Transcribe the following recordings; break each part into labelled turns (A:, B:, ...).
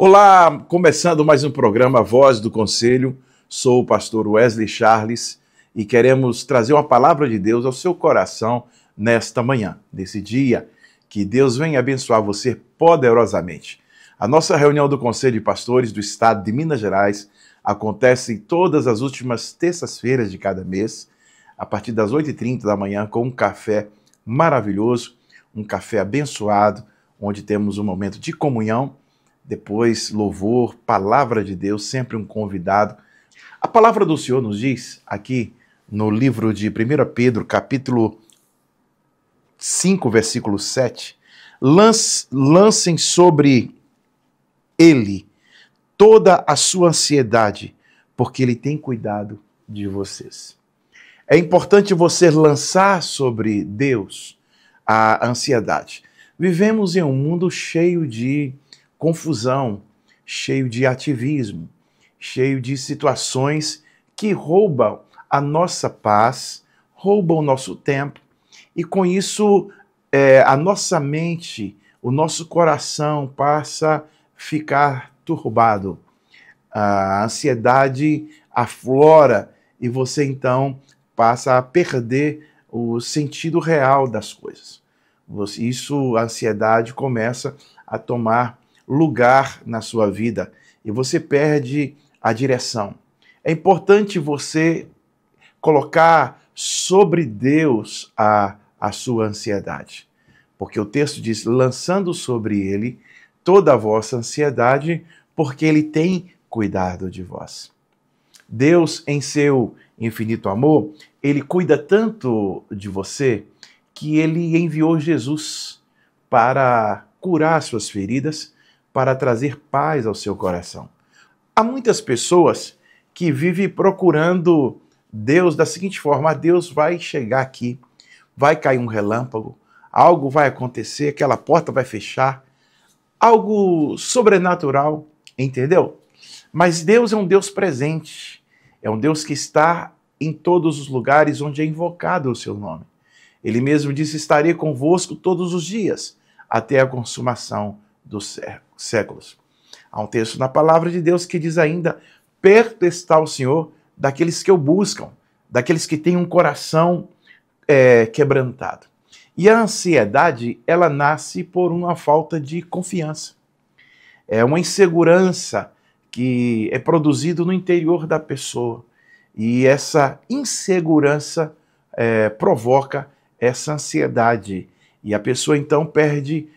A: Olá, começando mais um programa Voz do Conselho. Sou o pastor Wesley Charles e queremos trazer uma palavra de Deus ao seu coração nesta manhã, nesse dia. Que Deus venha abençoar você poderosamente. A nossa reunião do Conselho de Pastores do Estado de Minas Gerais acontece todas as últimas terças-feiras de cada mês, a partir das 8h30 da manhã, com um café maravilhoso, um café abençoado, onde temos um momento de comunhão, depois louvor, palavra de Deus, sempre um convidado. A palavra do Senhor nos diz aqui no livro de 1 Pedro, capítulo 5, versículo 7, lancem sobre ele toda a sua ansiedade, porque ele tem cuidado de vocês. É importante você lançar sobre Deus a ansiedade. Vivemos em um mundo cheio de confusão, cheio de ativismo, cheio de situações que roubam a nossa paz, roubam o nosso tempo, e com isso a nossa mente, o nosso coração passa a ficar turbado. A ansiedade aflora e você então passa a perder o sentido real das coisas. A ansiedade começa a tomar lugar na sua vida e você perde a direção. É importante você colocar sobre Deus a sua ansiedade, porque o texto diz, lançando sobre ele toda a vossa ansiedade, porque ele tem cuidado de vós. Deus, em seu infinito amor, ele cuida tanto de você que ele enviou Jesus para curar suas feridas, para trazer paz ao seu coração. Há muitas pessoas que vivem procurando Deus da seguinte forma: Deus vai chegar aqui, vai cair um relâmpago, algo vai acontecer, aquela porta vai fechar, algo sobrenatural, entendeu? Mas Deus é um Deus presente, é um Deus que está em todos os lugares onde é invocado o seu nome. Ele mesmo disse, estarei convosco todos os dias, até a consumação dos séculos. Há um texto na palavra de Deus que diz ainda, perto está o Senhor daqueles que o buscam, daqueles que têm um coração quebrantado. E a ansiedade, ela nasce por uma falta de confiança. É uma insegurança que é produzida no interior da pessoa. E essa insegurança provoca essa ansiedade. E a pessoa então perde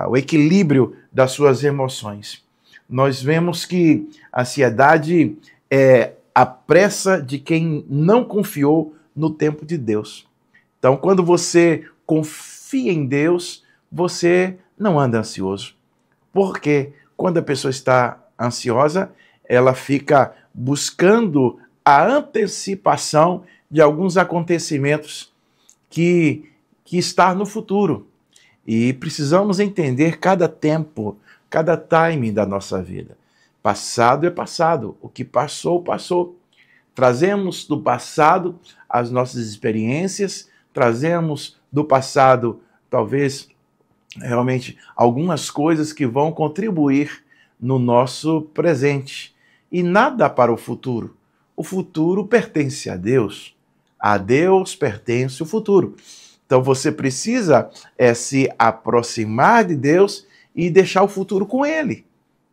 A: o equilíbrio das suas emoções. Nós vemos que a ansiedade é a pressa de quem não confiou no tempo de Deus. Então, quando você confia em Deus, você não anda ansioso. Porque quando a pessoa está ansiosa, ela fica buscando a antecipação de alguns acontecimentos que está no futuro. E precisamos entender cada tempo, cada timing da nossa vida. Passado é passado, o que passou, passou. Trazemos do passado as nossas experiências, trazemos do passado, talvez, realmente, algumas coisas que vão contribuir no nosso presente. E nada para o futuro. O futuro pertence a Deus. A Deus pertence o futuro. Então você precisa se aproximar de Deus e deixar o futuro com Ele,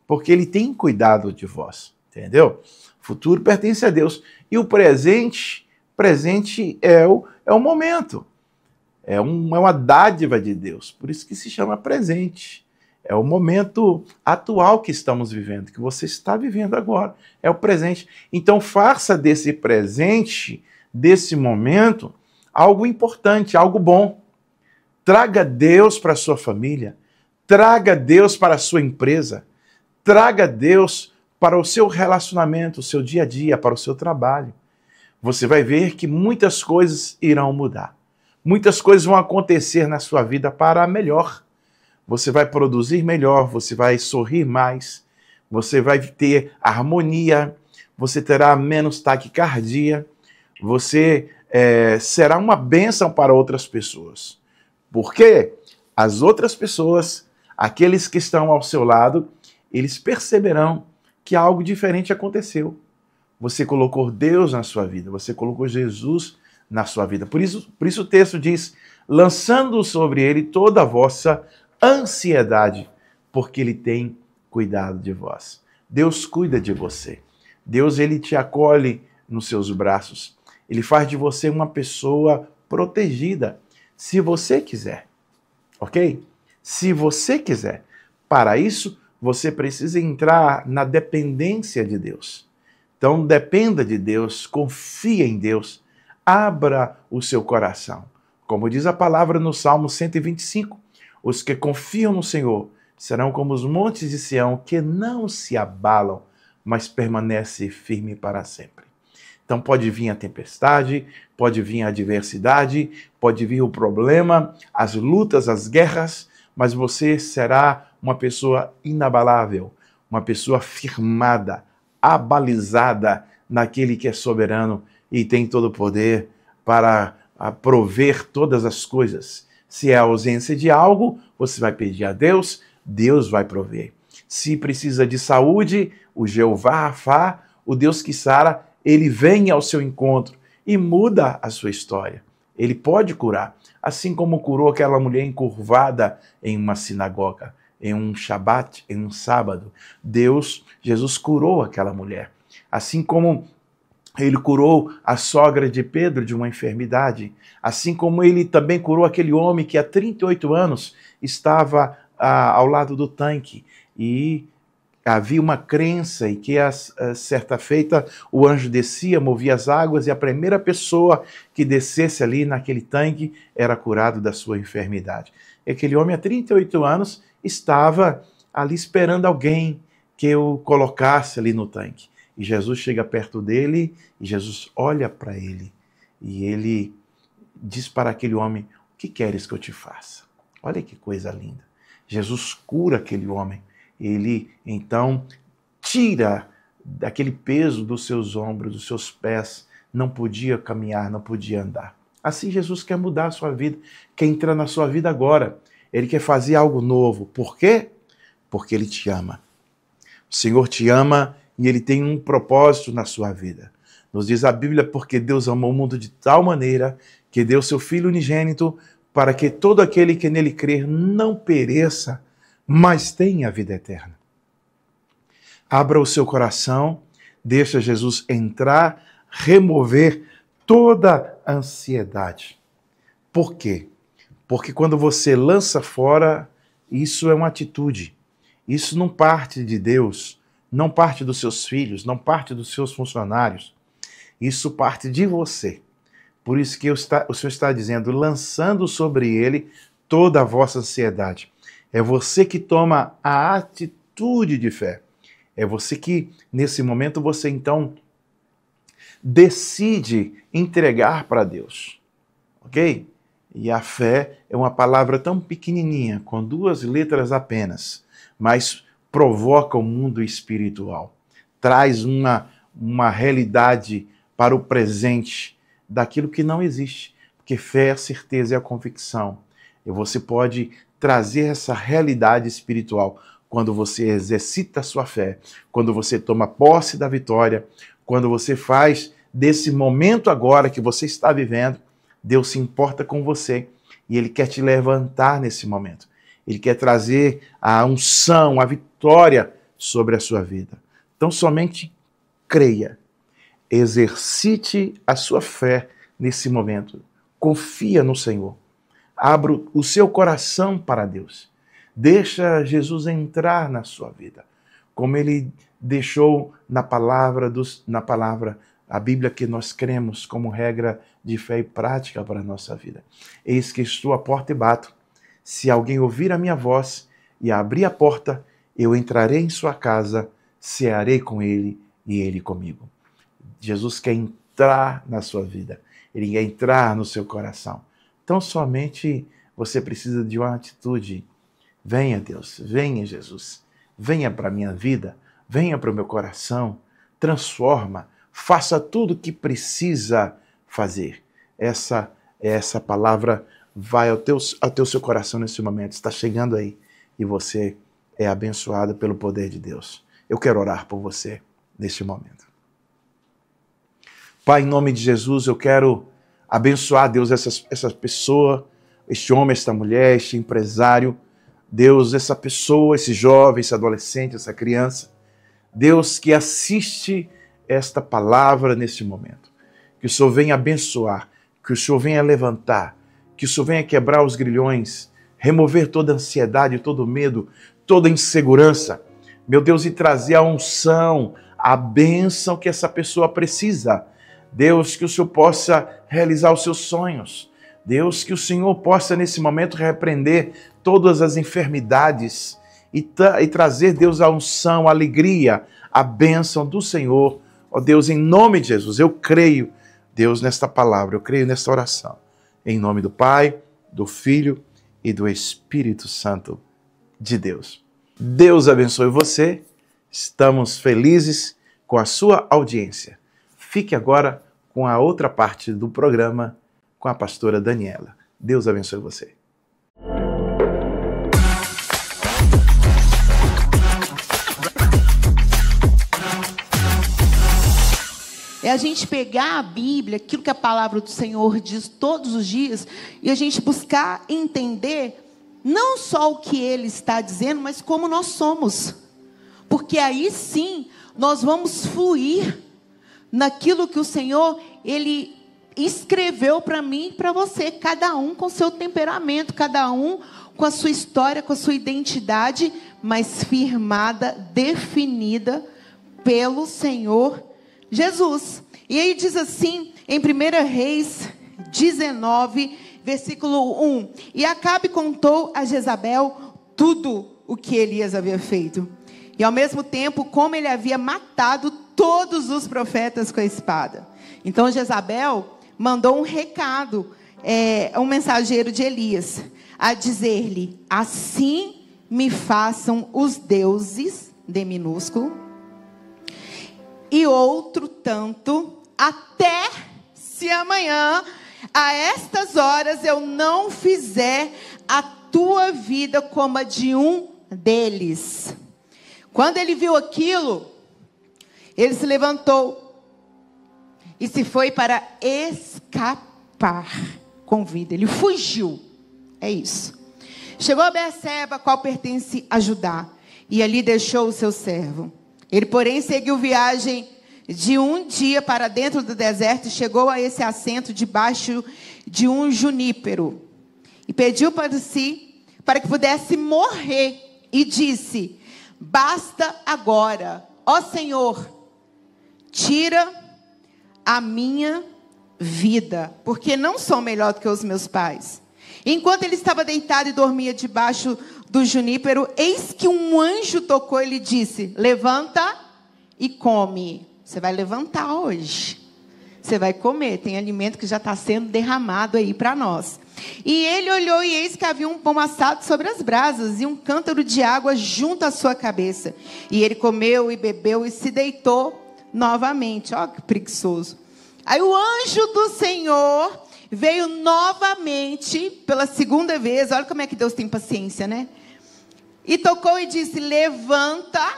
A: porque Ele tem cuidado de vós, entendeu? O futuro pertence a Deus e o presente é o momento, é uma dádiva de Deus, por isso que se chama presente. É o momento atual que estamos vivendo, que você está vivendo agora, é o presente. Então faça desse presente, desse momento, algo importante, algo bom. Traga Deus para a sua família, traga Deus para a sua empresa, traga Deus para o seu relacionamento, o seu dia a dia, para o seu trabalho. Você vai ver que muitas coisas irão mudar. Muitas coisas vão acontecer na sua vida para melhor. Você vai produzir melhor, você vai sorrir mais, você vai ter harmonia, você terá menos taquicardia, você será uma bênção para outras pessoas. Porque as outras pessoas, aqueles que estão ao seu lado, eles perceberão que algo diferente aconteceu. Você colocou Deus na sua vida, você colocou Jesus na sua vida. Por isso o texto diz, lançando sobre ele toda a vossa ansiedade, porque ele tem cuidado de vós. Deus cuida de você. Deus, ele te acolhe nos seus braços. Ele faz de você uma pessoa protegida, se você quiser. Ok? Se você quiser. Para isso, você precisa entrar na dependência de Deus. Então, dependa de Deus, confie em Deus, abra o seu coração. Como diz a palavra no Salmo 125, os que confiam no Senhor serão como os montes de Sião, que não se abalam, mas permanecem firme para sempre. Então pode vir a tempestade, pode vir a adversidade, pode vir o problema, as lutas, as guerras, mas você será uma pessoa inabalável, uma pessoa firmada, abalizada naquele que é soberano e tem todo o poder para prover todas as coisas. Se é a ausência de algo, você vai pedir a Deus, Deus vai prover. Se precisa de saúde, o Jeová Rafá, o Deus que sara, ele vem ao seu encontro e muda a sua história. Ele pode curar, assim como curou aquela mulher encurvada em uma sinagoga, em um Shabat, em um sábado. Jesus curou aquela mulher. Assim como ele curou a sogra de Pedro de uma enfermidade, assim como ele também curou aquele homem que há 38 anos estava ao lado do tanque e havia uma crença e que certa feita o anjo descia, movia as águas e a primeira pessoa que descesse ali naquele tanque era curado da sua enfermidade. E aquele homem há 38 anos estava ali esperando alguém que o colocasse ali no tanque. E Jesus chega perto dele e Jesus olha para ele e ele diz para aquele homem, o que queres que eu te faça? Olha que coisa linda. Jesus cura aquele homem. Ele, então, tira daquele peso dos seus ombros, dos seus pés. Não podia caminhar, não podia andar. Assim, Jesus quer mudar a sua vida, quer entrar na sua vida agora. Ele quer fazer algo novo. Por quê? Porque Ele te ama. O Senhor te ama e Ele tem um propósito na sua vida. Nos diz a Bíblia, porque Deus amou o mundo de tal maneira que deu seu Filho unigênito para que todo aquele que nele crer não pereça, mas tenha a vida eterna. Abra o seu coração, deixa Jesus entrar, remover toda a ansiedade. Por quê? Porque quando você lança fora, isso é uma atitude. Isso não parte de Deus, não parte dos seus filhos, não parte dos seus funcionários. Isso parte de você. Por isso que o Senhor está dizendo, lançando sobre ele toda a vossa ansiedade. É você que toma a atitude de fé. É você que, nesse momento, você então decide entregar para Deus. Ok? E a fé é uma palavra tão pequenininha, com 2 letras apenas, mas provoca o mundo espiritual. Traz uma realidade para o presente daquilo que não existe. Porque fé é a certeza e a convicção. E você pode trazer essa realidade espiritual quando você exercita a sua fé, quando você toma posse da vitória, quando você faz desse momento agora que você está vivendo, Deus se importa com você e Ele quer te levantar nesse momento. Ele quer trazer a unção, a vitória sobre a sua vida. Então somente creia, exercite a sua fé nesse momento. Confia no Senhor. Abra o seu coração para Deus. Deixa Jesus entrar na sua vida. Como Ele deixou na palavra, a Bíblia que nós cremos como regra de fé e prática para a nossa vida. Eis que estou à porta e bato. Se alguém ouvir a minha voz e abrir a porta, eu entrarei em sua casa, cearei com ele e ele comigo. Jesus quer entrar na sua vida. Ele quer entrar no seu coração. Então somente você precisa de uma atitude. Venha Deus, venha Jesus, venha para a minha vida, venha para o meu coração, transforma, faça tudo o que precisa fazer. Essa palavra vai ao teu seu coração nesse momento, está chegando aí e você é abençoada pelo poder de Deus. Eu quero orar por você neste momento. Pai, em nome de Jesus, eu quero abençoar, Deus, essa pessoa, este homem, esta mulher, este empresário, Deus, essa pessoa, esse jovem, esse adolescente, essa criança, Deus, que assiste esta palavra neste momento. Que o Senhor venha abençoar, que o Senhor venha levantar, que o Senhor venha quebrar os grilhões, remover toda a ansiedade, todo o medo, toda a insegurança, meu Deus, e trazer a unção, a bênção que essa pessoa precisa. Deus, que o Senhor possa realizar os seus sonhos. Deus, que o Senhor possa nesse momento repreender todas as enfermidades e trazer, Deus, a unção, a alegria, a bênção do Senhor. Ó Deus, em nome de Jesus, eu creio, Deus, nesta palavra, eu creio nesta oração. Em nome do Pai, do Filho e do Espírito Santo de Deus. Deus abençoe você. Estamos felizes com a sua audiência. Fique agora com a outra parte do programa com a pastora Daniela. Deus abençoe você.
B: É a gente pegar a Bíblia, aquilo que a palavra do Senhor diz todos os dias, e a gente buscar entender não só o que Ele está dizendo, mas como nós somos. Porque aí sim, nós vamos fluir naquilo que o Senhor, Ele escreveu para mim e para você. Cada um com seu temperamento, cada um com a sua história, com a sua identidade, mas firmada, definida pelo Senhor Jesus. E aí diz assim, em 1 Reis 19, versículo 1. E Acabe contou a Jezabel tudo o que Elias havia feito. E ao mesmo tempo, como ele havia matado todos os profetas com a espada. Então Jezabel mandou um recado, um mensageiro de Elias, a dizer-lhe: assim me façam os deuses, D minúsculo, e outro tanto, até se amanhã, a estas horas, eu não fizer a tua vida como a de um deles. Quando ele viu aquilo, ele se levantou e se foi para escapar com vida. Ele fugiu. É isso. Chegou a Berseba, a qual pertence a Judá, e ali deixou o seu servo. Ele, porém, seguiu viagem de um dia para dentro do deserto e chegou a esse assento debaixo de um junípero. E pediu para si, para que pudesse morrer, e disse: basta agora, ó Senhor, tira a minha vida, porque não sou melhor do que os meus pais. Enquanto ele estava deitado e dormia debaixo do junípero, eis que um anjo tocou e lhe disse: levanta e come. Você vai levantar hoje. Você vai comer. Tem alimento que já está sendo derramado aí para nós. E ele olhou e eis que havia um pão assado sobre as brasas e um cântaro de água junto à sua cabeça. E ele comeu e bebeu e se deitou novamente. Ó, que preguiçoso. Aí o anjo do Senhor veio novamente pela segunda vez. Olha como é que Deus tem paciência, né? E tocou e disse: levanta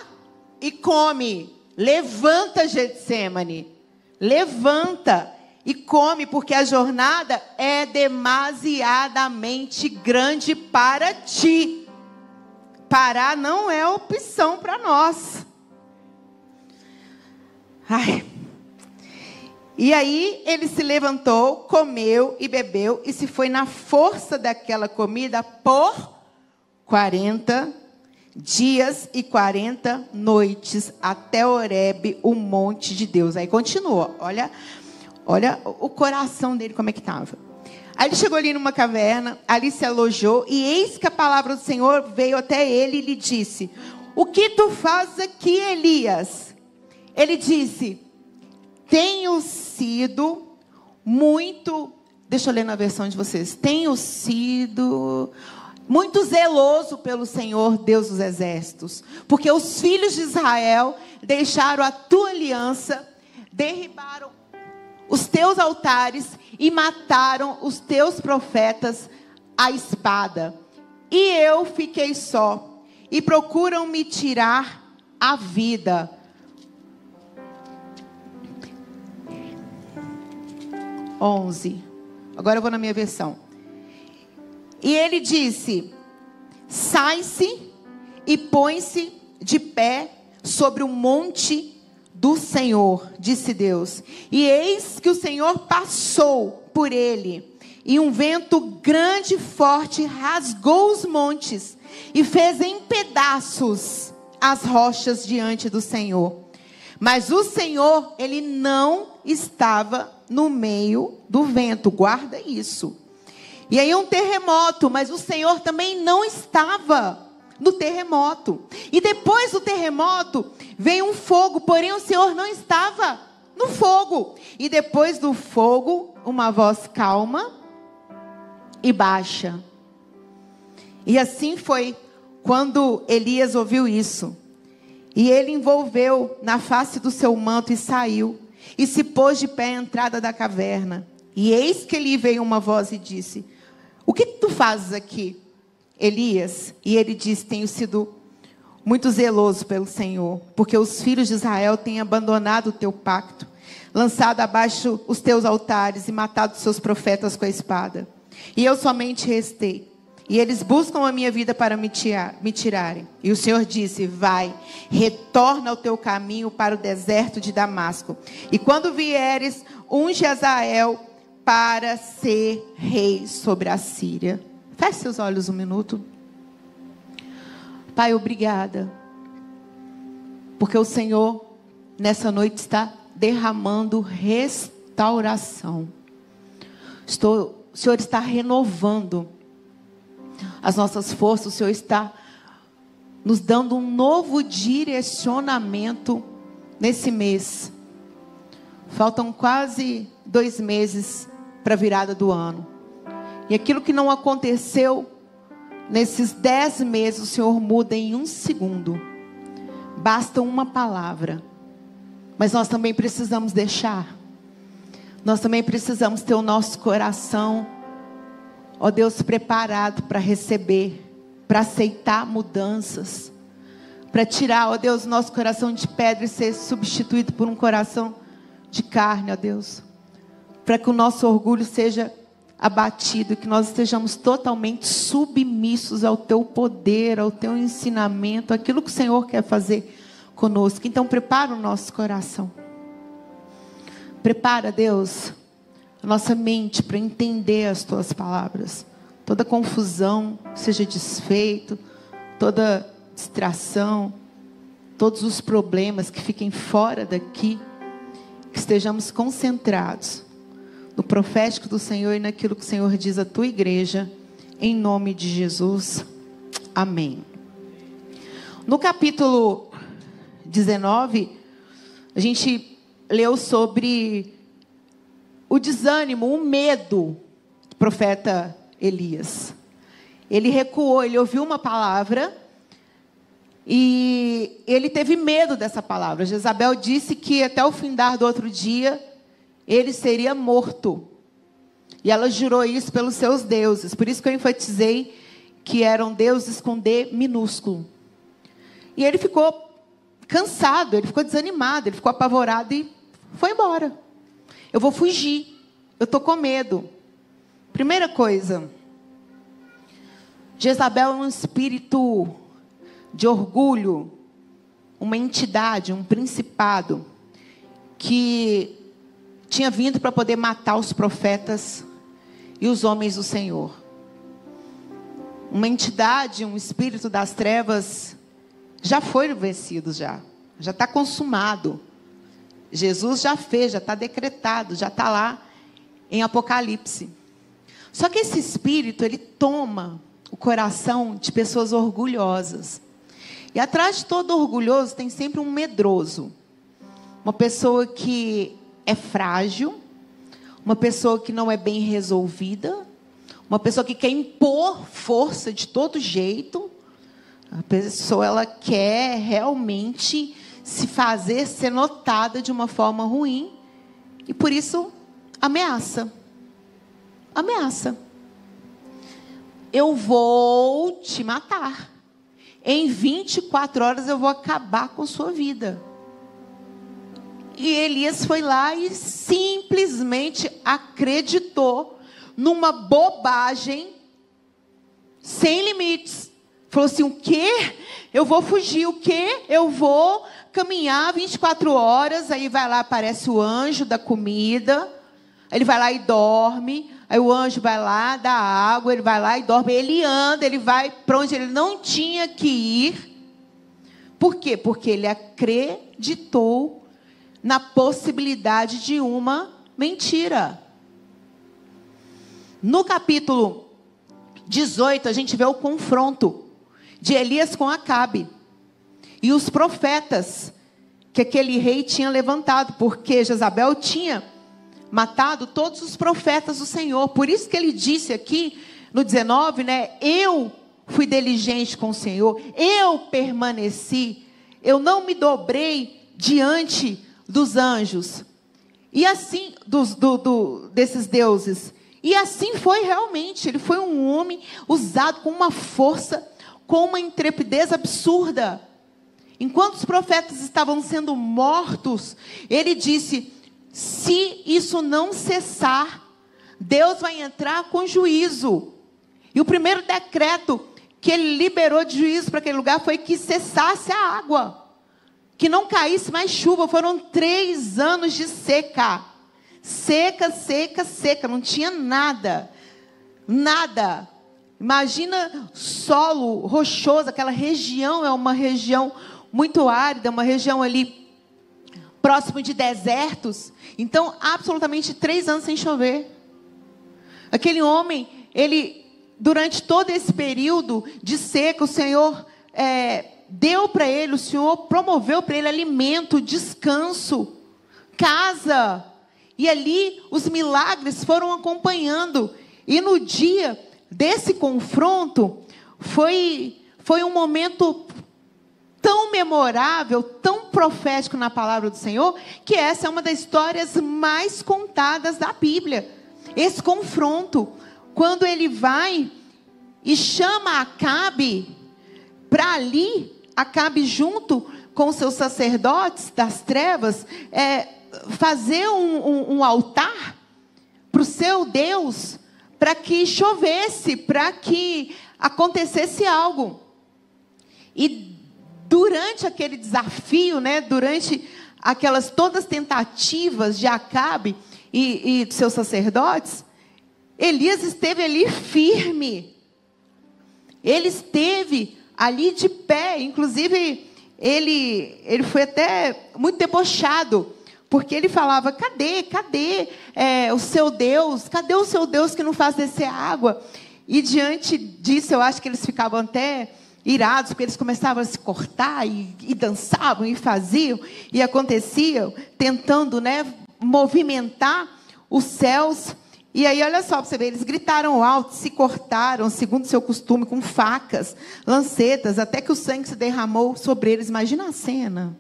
B: e come. Levanta, Getsêmani. Levanta e come, porque a jornada é demasiadamente grande para ti. Parar não é opção para nós. Ai. E aí ele se levantou, comeu e bebeu e se foi na força daquela comida por 40 dias e 40 noites até Horebe, o monte de Deus. Aí continua, olha o coração dele como é que estava. Aí ele chegou ali numa caverna, ali se alojou, e eis que a palavra do Senhor veio até ele e lhe disse: o que tu fazes aqui, Elias? Ele disse: tenho sido muito, deixa eu ler na versão de vocês, tenho sido muito zeloso pelo Senhor, Deus dos exércitos, porque os filhos de Israel deixaram a tua aliança, derribaram os teus altares e mataram os teus profetas à espada. E eu fiquei só, e procuram me tirar a vida. Agora eu vou na minha versão. E ele disse: sai-se e põe-se de pé sobre o monte do Senhor, disse Deus. E eis que o Senhor passou por ele, e um vento grande e forte rasgou os montes e fez em pedaços as rochas diante do Senhor. Mas o Senhor, ele não estava no meio do vento. Guarda isso. E aí um terremoto, mas o Senhor também não estava no terremoto. E depois do terremoto veio um fogo, porém o Senhor não estava no fogo. E depois do fogo, uma voz calma e baixa. E assim foi quando Elias ouviu isso. E ele envolveu na face do seu manto e saiu. E se pôs de pé à entrada da caverna. E eis que lhe veio uma voz e disse: o que tu fazes aqui, Elias? E ele disse: tenho sido muito zeloso pelo Senhor, porque os filhos de Israel têm abandonado o teu pacto, lançado abaixo os teus altares e matado os seus profetas com a espada. E eu somente restei. E eles buscam a minha vida para me tirarem. E o Senhor disse: vai, retorna ao teu caminho para o deserto de Damasco. E quando vieres, unge Azael para ser rei sobre a Síria. Feche seus olhos um minuto. Pai, obrigada. Porque o Senhor, nessa noite, está derramando restauração. O Senhor está renovando as nossas forças. O Senhor está nos dando um novo direcionamento nesse mês. Faltam quase 2 meses para a virada do ano. E aquilo que não aconteceu nesses 10 meses, o Senhor muda em 1 segundo. Basta uma palavra. Mas nós também precisamos deixar. Nós também precisamos ter o nosso coração, ó Deus, preparado para receber, para aceitar mudanças, para tirar, ó Deus, o nosso coração de pedra e ser substituído por um coração de carne, ó Deus, para que o nosso orgulho seja abatido, que nós estejamos totalmente submissos ao teu poder, ao teu ensinamento, aquilo que o Senhor quer fazer conosco. Então prepara o nosso coração, prepara, Deus, a nossa mente para entender as tuas palavras. Toda confusão seja desfeito, toda distração, todos os problemas que fiquem fora daqui, que estejamos concentrados no profético do Senhor e naquilo que o Senhor diz à tua igreja, em nome de Jesus, amém. No capítulo 19, a gente leu sobre o desânimo, o medo do profeta Elias. Ele recuou, ele ouviu uma palavra e ele teve medo dessa palavra. Jezabel disse que até o findar do outro dia ele seria morto. E ela jurou isso pelos seus deuses. Por isso que eu enfatizei que eram deuses com D minúsculo. E ele ficou cansado, ele ficou desanimado, ele ficou apavorado e foi embora. Eu vou fugir, eu estou com medo. Primeira coisa, Jezabel é um espírito de orgulho, uma entidade, um principado, que tinha vindo para poder matar os profetas e os homens do Senhor. Uma entidade, um espírito das trevas, já foi vencido, já está consumado. Jesus já fez, já está decretado, já está lá em Apocalipse. Só que esse espírito, ele toma o coração de pessoas orgulhosas. E atrás de todo orgulhoso tem sempre um medroso. Uma pessoa que é frágil, uma pessoa que não é bem resolvida, uma pessoa que quer impor força de todo jeito. A pessoa, ela quer realmente se fazer ser notada de uma forma ruim e por isso ameaça. Ameaça. Eu vou te matar. em 24 horas eu vou acabar com sua vida. E Elias foi lá e simplesmente acreditou numa bobagem sem limites. Falou assim: o quê? Eu vou fugir, o quê? Eu vou caminhar 24 horas, aí vai lá, aparece o anjo da comida, ele vai lá e dorme, aí o anjo vai lá, dá água, ele vai lá e dorme, ele anda, ele vai para onde ele não tinha que ir. Por quê? Porque ele acreditou na possibilidade de uma mentira. No capítulo 18, a gente vê o confronto de Elias com Acabe e os profetas que aquele rei tinha levantado, porque Jezabel tinha matado todos os profetas do Senhor. Por isso que ele disse aqui no 19, né? Eu fui diligente com o Senhor, eu permaneci, eu não me dobrei diante dos anjos, e assim, desses deuses. E assim foi realmente. Ele foi um homem usado com uma força, com uma intrepidez absurda. Enquanto os profetas estavam sendo mortos, ele disse: se isso não cessar, Deus vai entrar com juízo. E o primeiro decreto que ele liberou de juízo para aquele lugar foi que cessasse a água, que não caísse mais chuva. Foram 3 anos de seca. Seca, seca, seca. Não tinha nada. Nada. Imagina solo rochoso. Aquela região é uma região muito árida, uma região ali próximo de desertos. Então, absolutamente 3 anos sem chover. Aquele homem, ele, durante todo esse período de seca, o Senhor deu para ele, o Senhor promoveu para ele alimento, descanso, casa. E ali os milagres foram acompanhando. E no dia desse confronto, foi um momento tão memorável, tão profético na palavra do Senhor, que essa é uma das histórias mais contadas da Bíblia. Esse confronto, quando ele vai e chama Acabe para ali, Acabe junto com os seus sacerdotes das trevas, fazer um altar para o seu Deus, para que chovesse, para que acontecesse algo. E durante aquele desafio, né, durante aquelas todas tentativas de Acabe e de seus sacerdotes, Elias esteve ali firme. Ele esteve ali de pé. Inclusive, ele foi até muito debochado, porque ele falava: cadê o seu Deus? Cadê o seu Deus que não faz descer água? E diante disso, eu acho que eles ficavam até irados, porque eles começavam a se cortar e dançavam e faziam e aconteciam, tentando, né, movimentar os céus. E aí, olha só para você ver, eles gritaram alto, se cortaram, segundo seu costume, com facas, lancetas, até que o sangue se derramou sobre eles. Imagina a cena.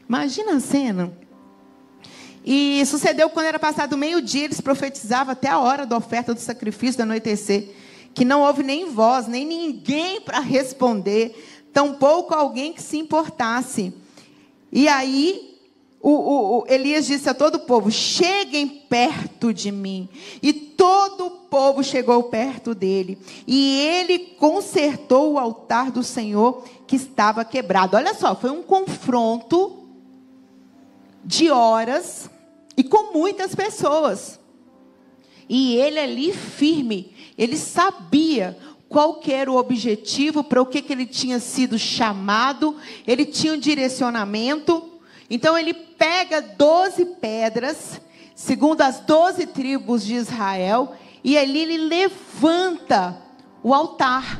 B: Imagina a cena. E sucedeu quando era passado meio-dia, eles profetizavam até a hora da oferta do sacrifício do anoitecer, que não houve nem voz, nem ninguém para responder, tampouco alguém que se importasse. E aí, Elias disse a todo o povo: cheguem perto de mim. E todo o povo chegou perto dele. E ele consertou o altar do Senhor que estava quebrado. Olha só, foi um confronto de horas e com muitas pessoas. E ele ali firme, ele sabia qual que era o objetivo, para o que ele tinha sido chamado, ele tinha um direcionamento. Então ele pega 12 pedras, segundo as 12 tribos de Israel, e ali ele levanta o altar.